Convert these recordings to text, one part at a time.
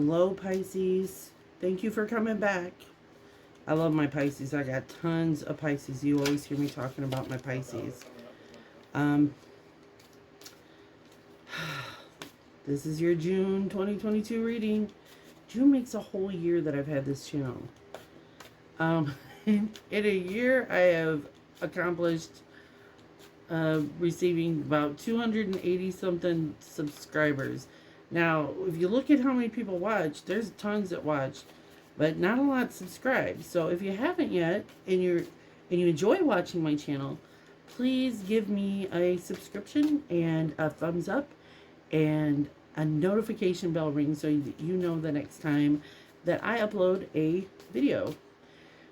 Hello, Pisces. Thank you for coming back. I love my Pisces. I got tons of Pisces. You always hear me talking about my Pisces. This is your June 2022 reading. June makes a whole year that I've had this channel. In a year, I have accomplished receiving about 280 something subscribers. Now, if you look at how many people watch, there's tons that watch, but not a lot subscribe. So if you haven't yet and you enjoy watching my channel, please give me a subscription and a thumbs up and a notification bell ring so you know the next time that I upload a video.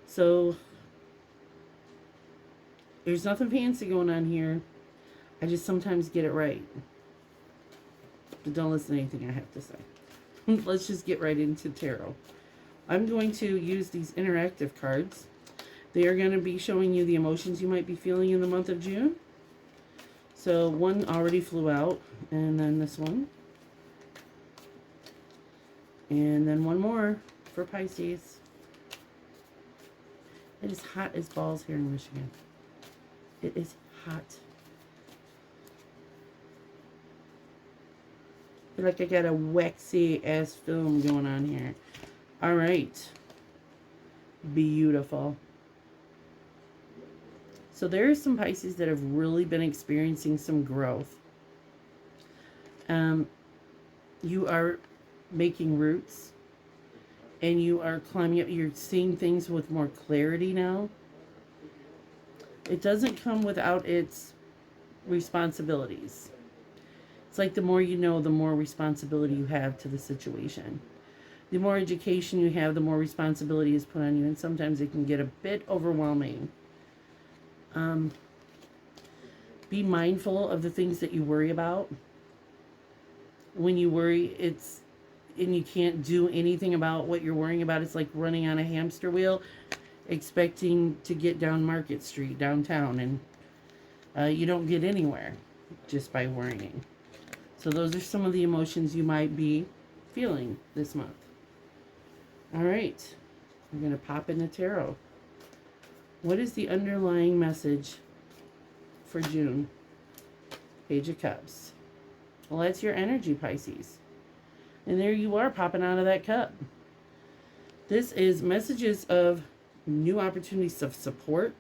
So there's nothing fancy going on here. I just sometimes get it right. But don't listen to anything I have to say. Let's just get right into tarot. I'm going to use these interactive cards. They are going to be showing you the emotions you might be feeling in the month of June. So one already flew out, and then this one. And then one more for Pisces. It is hot as balls here in Michigan. It is hot. I feel like I got a waxy ass film going on here. All right. Beautiful. So there are some Pisces that have really been experiencing some growth. You are making roots. And you are climbing up. You're seeing things with more clarity now. It doesn't come without its responsibilities. It's like the more you know, the more responsibility you have to the situation. The more education you have, the more responsibility is put on you. And sometimes it can get a bit overwhelming. Be mindful of the things that you worry about. When you worry, and you can't do anything about what you're worrying about. It's like running on a hamster wheel, expecting to get down Market Street downtown, and you don't get anywhere just by worrying. So those are some of the emotions you might be feeling this month. All right, we're going to pop in the tarot. What is the underlying message for June? Page of Cups. Well, that's your energy, Pisces. And there you are, popping out of that cup. This is messages of new opportunities of support,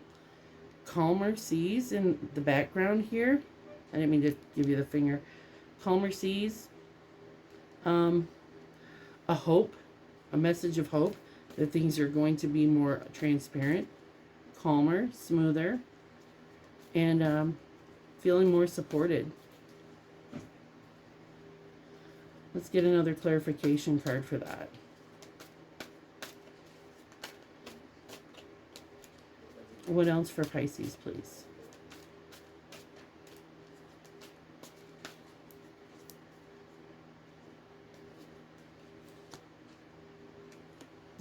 calmer seas in the background here. I didn't mean to give you the finger. Calmer seas. A hope, a message of hope that things are going to be more transparent, calmer, smoother, and feeling more supported. Let's get another clarification card for that. What else for Pisces, please?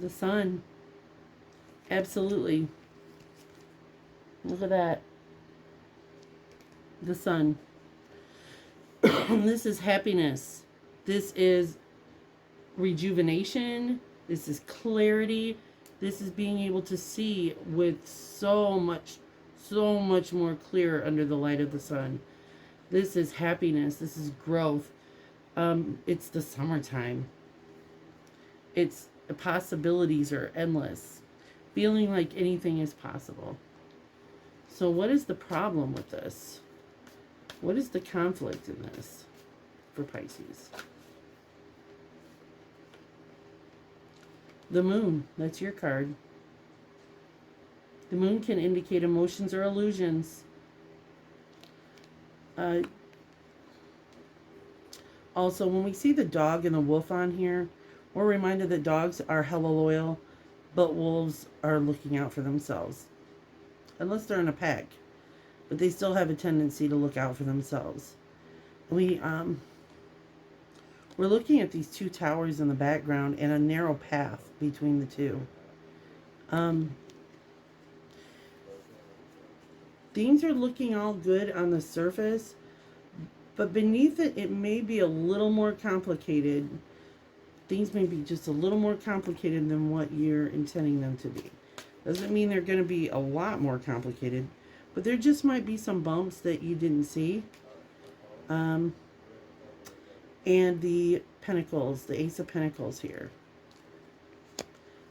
The sun. Absolutely. Look at that. The sun. This is happiness. This is rejuvenation. This is clarity. This is being able to see with so much more clear under the light of the sun. This is happiness. This is growth. It's the summertime. It's the possibilities are endless. Feeling like anything is possible. So what is the problem with this? What is the conflict in this for Pisces? The moon, that's your card. The moon can indicate emotions or illusions. Also, when we see the dog and the wolf on here, we're reminded that dogs are hella loyal, but wolves are looking out for themselves. Unless they're in a pack. But they still have a tendency to look out for themselves. We're looking at these two towers in the background and a narrow path between the two. Things are looking all good on the surface, but beneath it, it may be a little more complicated things may be just a little more complicated than what you're intending them to be. Doesn't mean they're going to be a lot more complicated, but there just might be some bumps that you didn't see. And the Pentacles, the Ace of Pentacles here.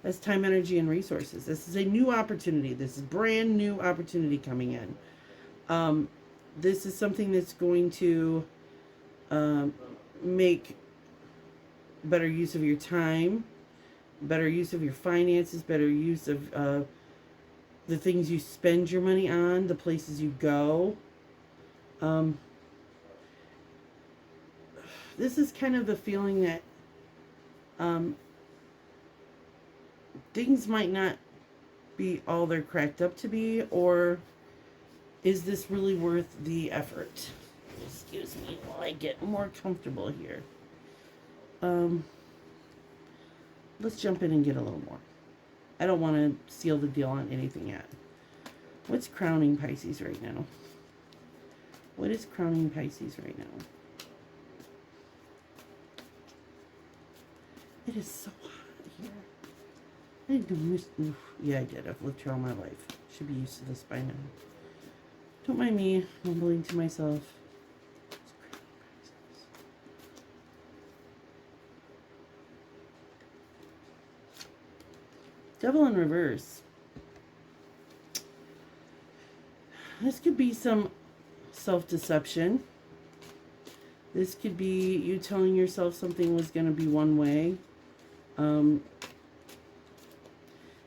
That's time, energy, and resources. This is a new opportunity. This is brand new opportunity coming in. This is something that's going to make better use of your time, better use of your finances, better use of the things you spend your money on, the places you go. This is kind of the feeling that things might not be all they're cracked up to be, or is this really worth the effort? Excuse me while I get more comfortable here. Let's jump in and get a little more. I don't want to seal the deal on anything yet. What's crowning Pisces right now? What is crowning Pisces right now? It is so hot here. I don't miss. Yeah, I did. I've lived here all my life. Should be used to this by now. Don't mind me mumbling to myself. Devil in reverse. This could be some self-deception. This could be you telling yourself something was going to be one way.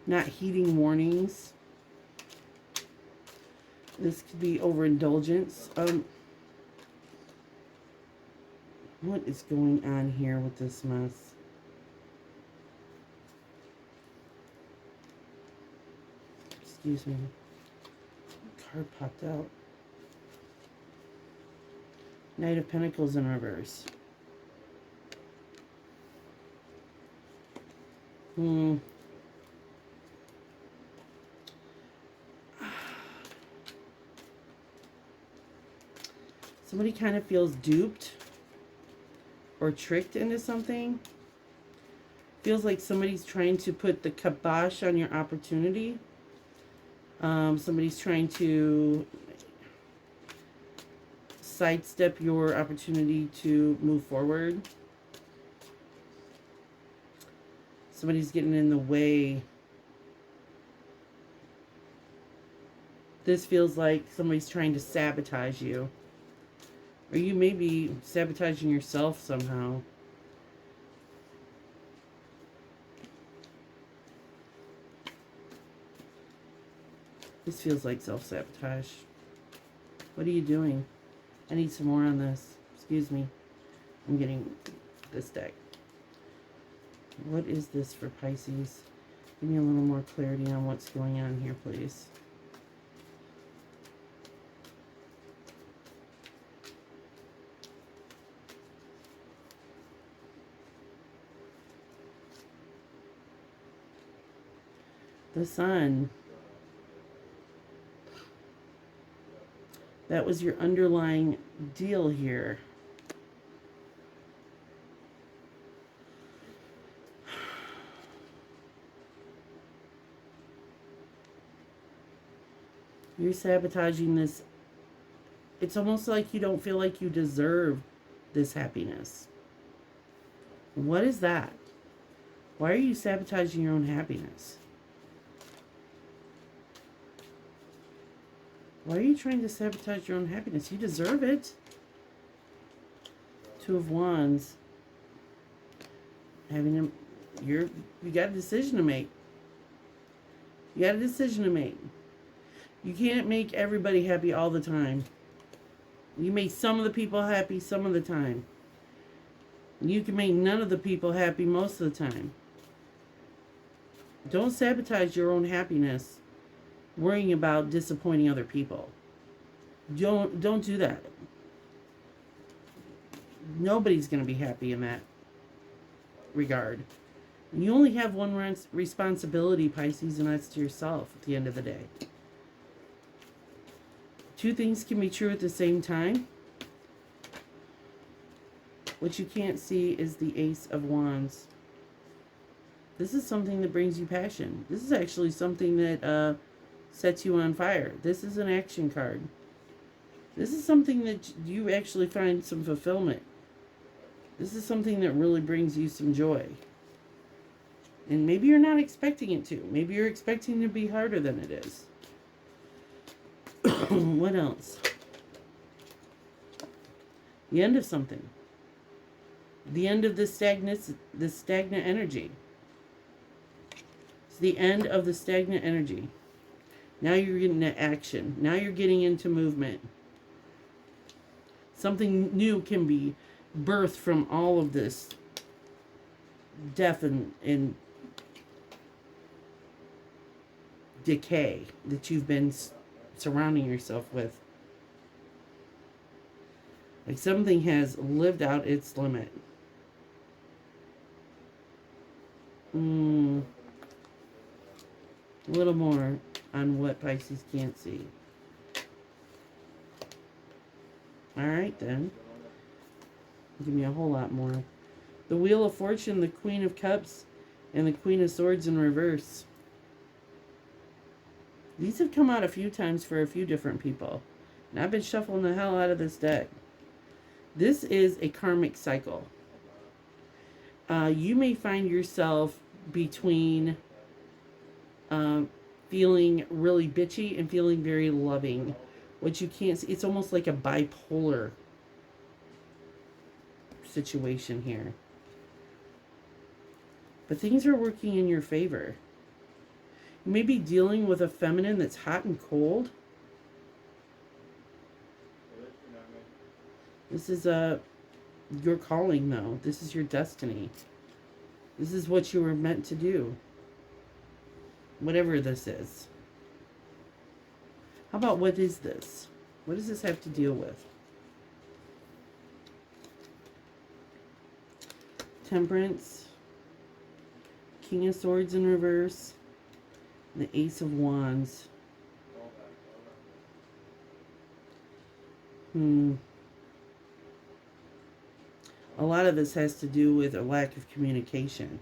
Not heeding warnings. This could be overindulgence. What is going on here with this mess? Excuse me. Card popped out. Knight of Pentacles in reverse. Somebody kind of feels duped or tricked into something. Feels like somebody's trying to put the kibosh on your opportunity. Somebody's trying to sidestep your opportunity to move forward. Somebody's getting in the way. This feels like somebody's trying to sabotage you. Or you may be sabotaging yourself somehow. This feels like self-sabotage. What are you doing? I need some more on this. Excuse me. I'm getting this deck. What is this for Pisces? Give me a little more clarity on what's going on here, please. The Sun. That was your underlying deal here. You're sabotaging this. It's almost like you don't feel like you deserve this happiness. What is that? Why are you sabotaging your own happiness? Why are you trying to sabotage your own happiness? You deserve it. Two of Wands. You got a decision to make. You got a decision to make. You can't make everybody happy all the time. You make some of the people happy some of the time. You can make none of the people happy most of the time. Don't sabotage your own happiness worrying about disappointing other people. Don't do that. Nobody's going to be happy in that regard. You only have one responsibility, Pisces, and that's to yourself at the end of the day. Two things can be true at the same time. What you can't see is the Ace of Wands. This is something that brings you passion. This is actually something that sets you on fire. This is an action card. This is something that you actually find some fulfillment. This is something that really brings you some joy. And maybe you're not expecting it to. Maybe you're expecting it to be harder than it is. What else? The end of something. The end of this stagnant energy. It's the end of the stagnant energy. Now you're getting into action. Now you're getting into movement. Something new can be birthed from all of this death and decay that you've been surrounding yourself with. Like something has lived out its limit. A little more on what Pisces can't see. Alright then. Give me a whole lot more. The Wheel of Fortune, the Queen of Cups, and the Queen of Swords in reverse. These have come out a few times for a few different people. And I've been shuffling the hell out of this deck. This is a karmic cycle. You may find yourself between feeling really bitchy and feeling very loving. What you can't see, it's almost like a bipolar situation here. But things are working in your favor. You may be dealing with a feminine that's hot and cold. This is your calling, though. This is your destiny. This is what you were meant to do. Whatever this is. How about what is this? What does this have to deal with? Temperance. King of Swords in reverse. And the Ace of Wands. A lot of this has to do with a lack of communication.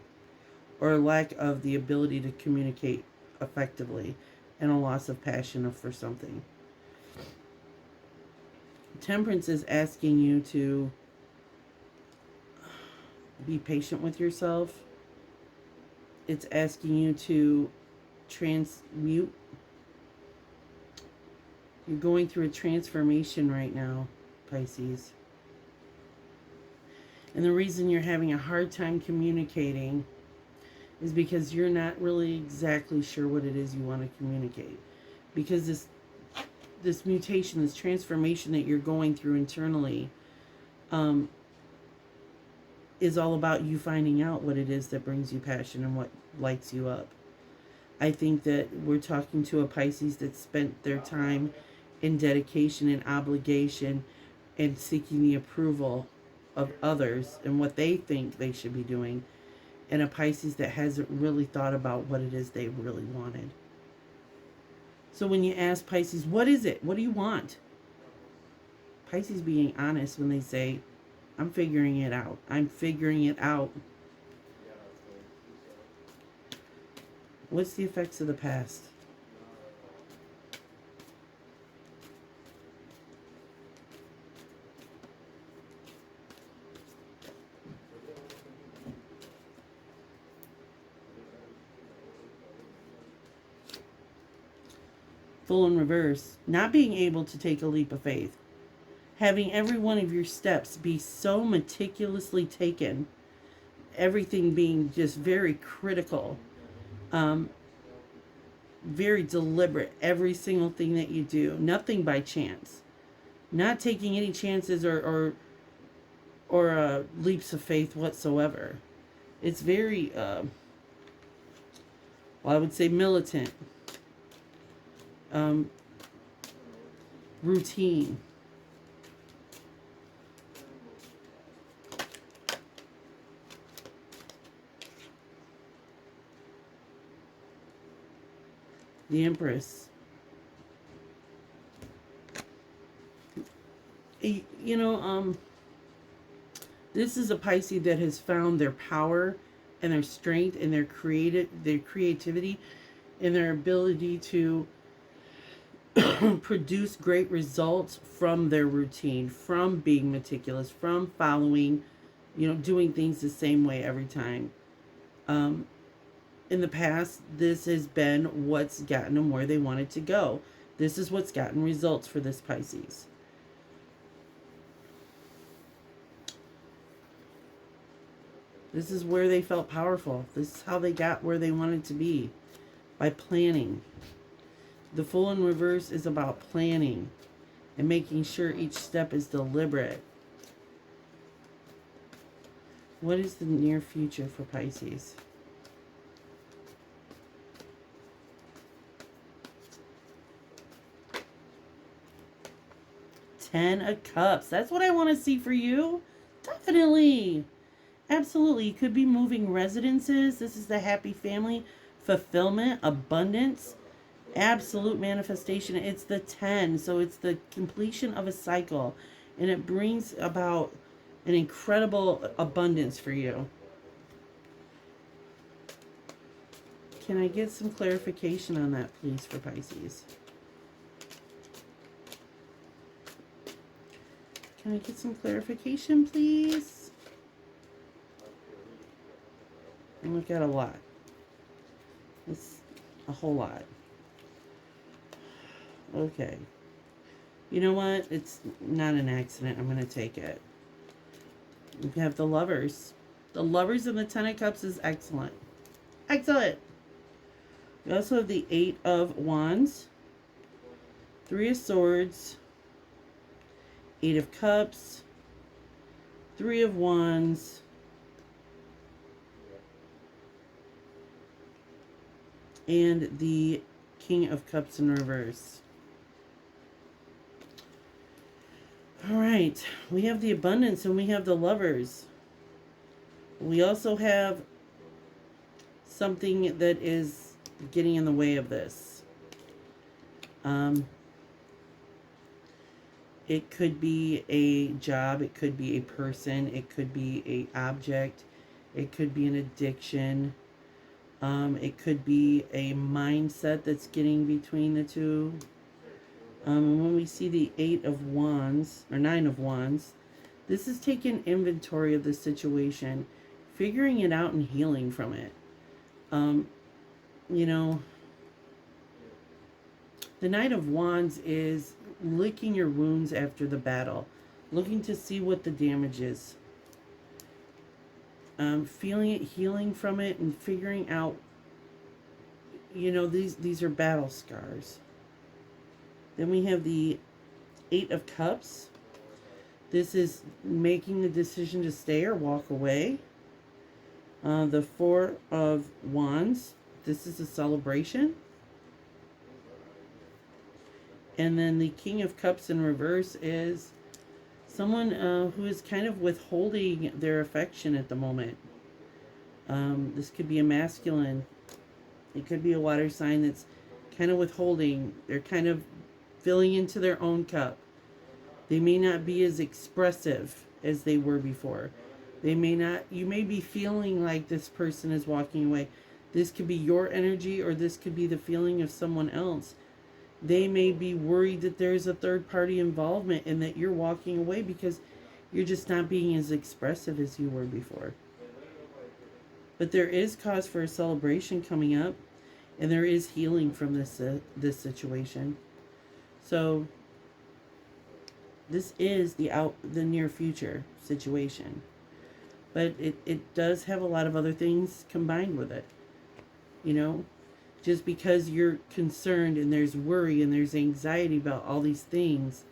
Or a lack of the ability to communicate effectively. And a loss of passion for something. Temperance is asking you to be patient with yourself. It's asking you to transmute. You're going through a transformation right now, Pisces. And the reason you're having a hard time communicating is because you're not really exactly sure what it is you want to communicate. Because this mutation, this transformation that you're going through internally is all about you finding out what it is that brings you passion and what lights you up. I think that we're talking to a Pisces that spent their time in dedication and obligation and seeking the approval of others and what they think they should be doing, and a Pisces that hasn't really thought about what it is they really wanted. So when you ask Pisces, what is it? What do you want? Pisces being honest when they say, I'm figuring it out. I'm figuring it out. What's the effects of the past? Full in reverse. Not being able to take a leap of faith. Having every one of your steps be so meticulously taken. Everything being just very critical. Very deliberate. Every single thing that you do. Nothing by chance. Not taking any chances or leaps of faith whatsoever. It's very, well, I would say militant. Routine. The Empress. You know, this is a Pisces that has found their power and their strength and their creativity and their ability to produce great results from their routine, from being meticulous, from following, doing things the same way every time. In the past, this has been what's gotten them where they wanted to go. This is what's gotten results for this Pisces. This is where they felt powerful. This is how they got where they wanted to be, by planning. The Fool in reverse is about planning and making sure each step is deliberate. What is the near future for Pisces? Ten of Cups. That's what I want to see for you. Definitely. Absolutely. You could be moving residences. This is the happy family, fulfillment, abundance, absolute manifestation. It's the 10. So it's the completion of a cycle. And it brings about an incredible abundance for you. Can I get some clarification on that, please, for Pisces? Can I get some clarification, please? And we've got a lot. It's a whole lot. Okay. You know what? It's not an accident. I'm going to take it. We have the Lovers. The Lovers and the Ten of Cups is excellent. Excellent. We also have the Eight of Wands, Three of Swords, Eight of Cups, Three of Wands, and the King of Cups in reverse. All right, we have the Abundance and we have the Lovers. We also have something that is getting in the way of this. It could be a job, it could be a person, it could be an object, it could be an addiction, it could be a mindset that's getting between the two. When we see the Eight of Wands, or Nine of Wands, this is taking inventory of the situation, figuring it out and healing from it. The Knight of Wands is licking your wounds after the battle, looking to see what the damage is, feeling it, healing from it, and figuring out, these are battle scars. Then we have the Eight of Cups. This is making the decision to stay or walk away. The Four of Wands. This is a celebration. And then the King of Cups in reverse is someone who is kind of withholding their affection at the moment. This could be a masculine. It could be a water sign that's kind of withholding. They're kind of filling into their own cup. They may not be as expressive as they were before. You may be feeling like this person is walking away. This could be your energy, or this could be the feeling of someone else. They may be worried that there's a third party involvement and that you're walking away because you're just not being as expressive as you were before. But there is cause for a celebration coming up, and there is healing from this situation. So this is the near future situation. But it does have a lot of other things combined with it. Just because you're concerned and there's worry and there's anxiety about all these things,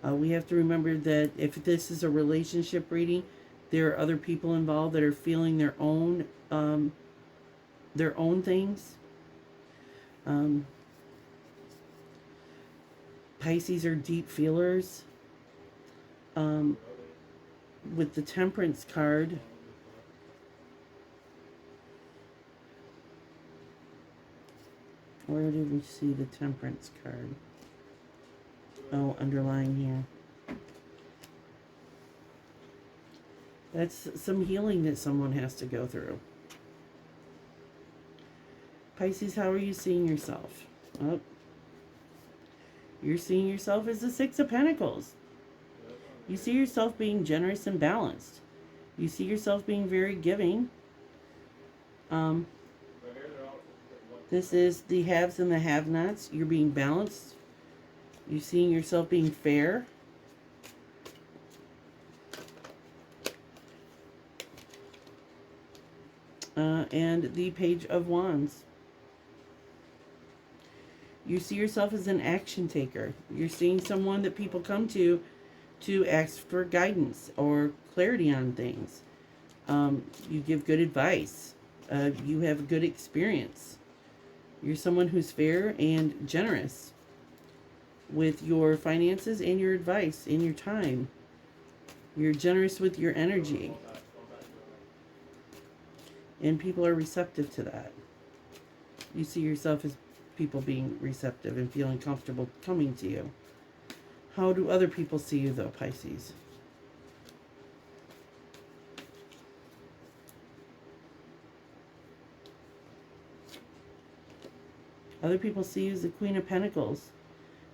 we have to remember that if this is a relationship reading, there are other people involved that are feeling their own things. Pisces are deep feelers. With the Temperance card, where did we see the Temperance card? Oh, underlying here. That's some healing that someone has to go through. Pisces, how are you seeing yourself? Oh, you're seeing yourself as the Six of Pentacles. You see yourself being generous and balanced. You see yourself being very giving. This is the haves and the have-nots. You're being balanced. You're seeing yourself being fair. And the Page of Wands. You see yourself as an action taker. You're seeing someone that people come to ask for guidance or clarity on things. You give good advice. You have a good experience. You're someone who's fair and generous with your finances and your advice and your time. You're generous with your energy. And people are receptive to that. You see yourself as people being receptive and feeling comfortable coming to you. How do other people see you, though, Pisces? Other people see you as the Queen of Pentacles.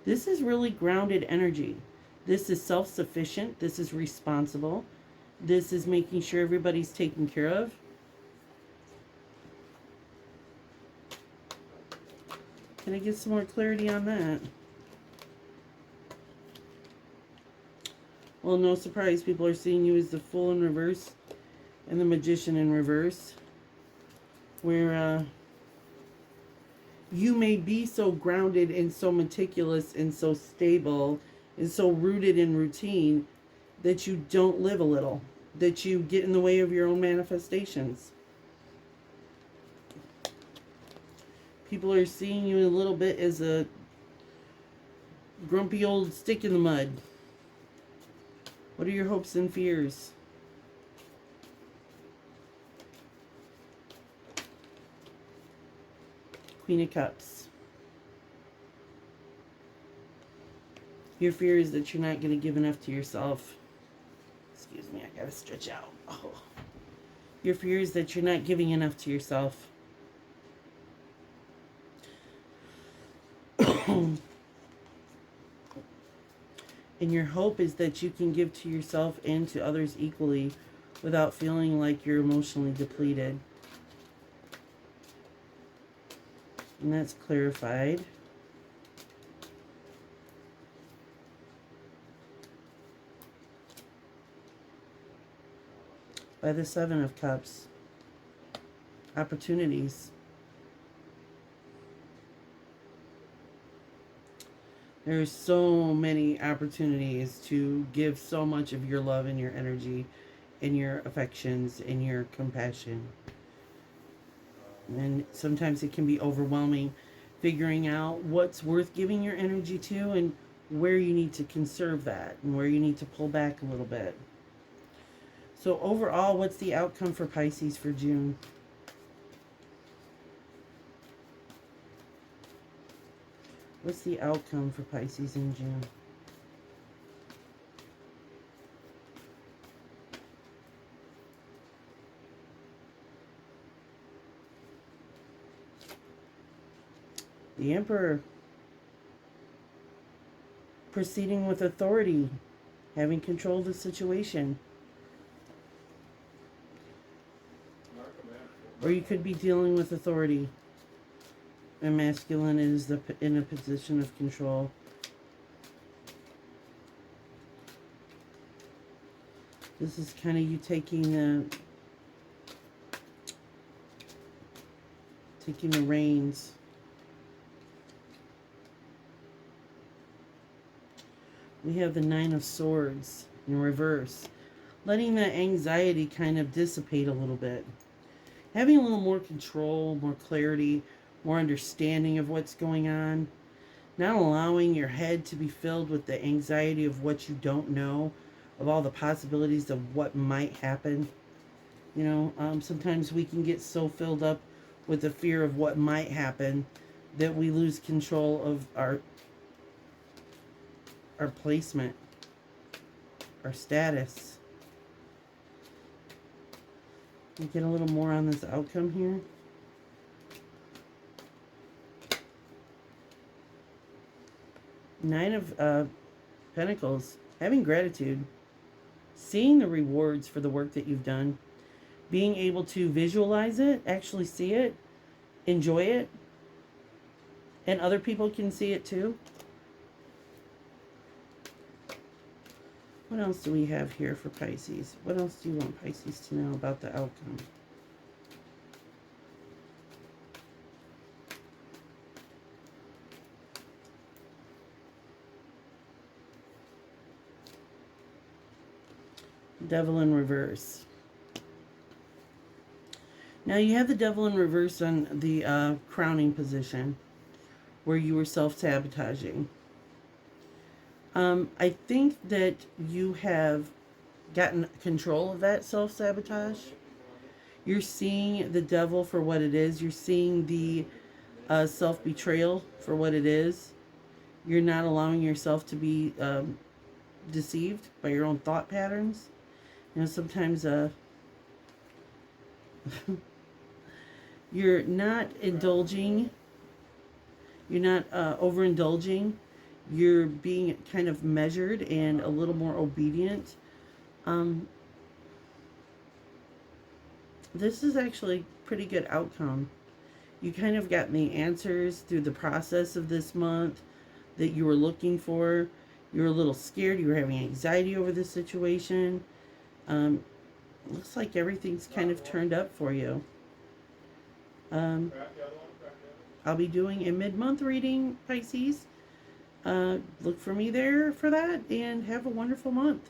This is really grounded energy. This is self-sufficient. This is responsible. This is making sure everybody's taken care of. Can I get some more clarity on that? Well, no surprise, people are seeing you as the Fool in reverse and the Magician in reverse. Where you may be so grounded and so meticulous and so stable and so rooted in routine that you don't live a little. That you get in the way of your own manifestations. People are seeing you a little bit as a grumpy old stick in the mud. What are your hopes and fears? Queen of Cups. Your fear is that you're not going to give enough to yourself. Excuse me, I gotta stretch out. Oh. Your fear is that you're not giving enough to yourself. And your hope is that you can give to yourself and to others equally without feeling like you're emotionally depleted. And that's clarified. By the Seven of Cups. Opportunities. There's so many opportunities to give so much of your love and your energy and your affections and your compassion. And sometimes it can be overwhelming figuring out what's worth giving your energy to and where you need to conserve that and where you need to pull back a little bit. So overall, what's the outcome for Pisces for June? What's the outcome for Pisces in June? The Emperor. Proceeding with authority. Having control of the situation. Or you could be dealing with authority. And masculine is in a position of control. This is kind of you taking the reins. We have the Nine of Swords in reverse. Letting that anxiety kind of dissipate a little bit. Having a little more control, more clarity, more understanding of what's going on. Not allowing your head to be filled with the anxiety of what you don't know, of all the possibilities of what might happen. You know, sometimes we can get so filled up with the fear of what might happen that we lose control of our placement, our status. Can we get a little more on this outcome here? Nine of Pentacles. Having gratitude. Seeing the rewards for the work that you've done. Being able to visualize it, actually see it, enjoy it, and other people can see it too. What else do we have here for Pisces? What else do you want Pisces to know about the outcome? Devil in reverse. Now you have the Devil in reverse on the crowning position where you were self-sabotaging. I think that you have gotten control of that self-sabotage. You're seeing the devil for what it is. You're seeing the self-betrayal for what it is. You're not allowing yourself to be deceived by your own thought patterns. You know, sometimes you're not indulging. You're not overindulging. You're being kind of measured and a little more obedient. This is actually a pretty good outcome. You kind of got the answers through the process of this month that you were looking for. You were a little scared. You were having anxiety over this situation. Looks like everything's kind of turned up for you. I'll be doing a mid-month reading, Pisces. Look for me there for that, and have a wonderful month.